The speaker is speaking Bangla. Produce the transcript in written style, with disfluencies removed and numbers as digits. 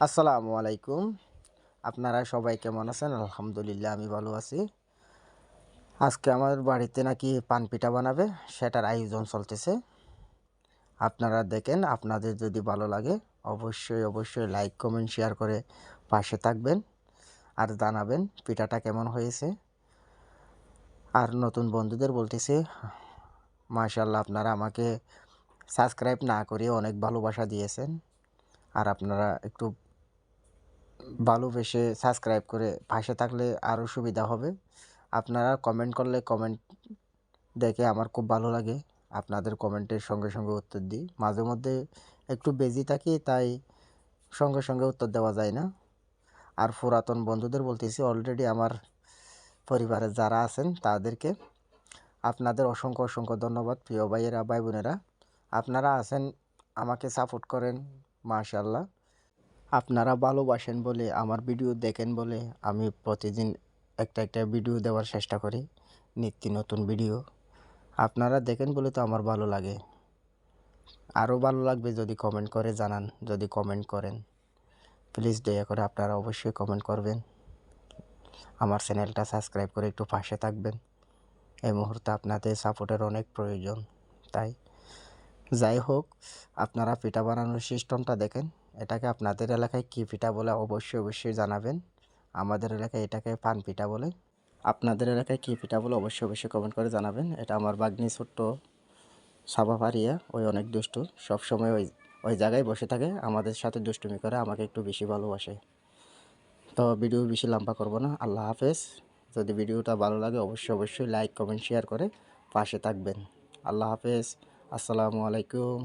আসসালামু আলাইকুম। আপনারা সবাই কেমন আছেন? আলহামদুলিল্লাহ আমি ভালো আছি। আজকে আমার বাড়িতে নাকি পান পিঠা বানাবে, সেটার আয়োজন চলতেছে। আপনারা দেখেন, আপনাদের যদি ভালো লাগে অবশ্যই লাইক, কমেন্ট, শেয়ার করে পাশে থাকবেন আর জানাবেন পিঠাটা কেমন হয়েছে। আর নতুন বন্ধুদের বলতেছি, মাশাআল্লাহ আপনারা আমাকে সাবস্ক্রাইব না করে অনেক ভালোবাসা দিয়েছেন। আর আপনারা একটু ভালোবেসে সাবস্ক্রাইব করে পাশে থাকলে আরও সুবিধা হবে। আপনারা কমেন্ট করলে কমেন্ট দেখে আমার খুব ভালো লাগে। আপনাদের কমেন্টের সঙ্গে উত্তর দিই। মাঝে মধ্যে একটু বিজি থাকি, তাই সঙ্গে উত্তর দেওয়া যায় না। আর পুরাতন বন্ধুদের বলতেছি, অলরেডি আমার পরিবারের যারা আছেন তাদেরকে আপনাদের অসংখ্য ধন্যবাদ। প্রিয় ভাইয়েরা, ভাই বোনেরা, আপনারা আছেন, আমাকে সাপোর্ট করেন। মাশাআল্লাহ, আপনারা ভালোবাসেন বলে, আমার ভিডিও দেখেন বলে আমি প্রতিদিন একটা ভিডিও দেওয়ার চেষ্টা করি, নিত্য নতুন ভিডিও। আপনারা দেখেন বলে তো আমার ভালো লাগে। আরও ভালো লাগবে যদি কমেন্ট করে জানান। যদি কমেন্ট করেন, প্লিজ দয়া করে আপনারা অবশ্যই কমেন্ট করবেন। আমার চ্যানেলটা সাবস্ক্রাইব করে একটু পাশে থাকবেন। এই মুহূর্তে আপনাদের সাপোর্টের অনেক প্রয়োজন। তাই যাই হোক, আপনারা পিঠা বানানোর সিস্টেমটা দেখেন। এটাকে আপনাদের এলাকায় কী পিঠা বলে অবশ্যই জানাবেন। আমাদের এলাকায় এটাকে পান পিঠা বলে। আপনাদের এলাকায় কী পিঠা বলে অবশ্যই কমেন্ট করে জানাবেন। এটা আমার বাগনি ছোট্ট সাবা পারিয়া, ওই অনেক দুষ্টু। সবসময় ওই ওই জায়গায় বসে থাকে, আমাদের সাথে দুষ্টুমি করে, আমাকে একটু বেশি ভালোবাসে। তো ভিডিও বেশি লম্বা করব না। আল্লাহ হাফেজ। যদি ভিডিওটা ভালো লাগে অবশ্যই লাইক, কমেন্ট, শেয়ার করে পাশে থাকবেন। আল্লাহ হাফেজ। আসসালামু আলাইকুম।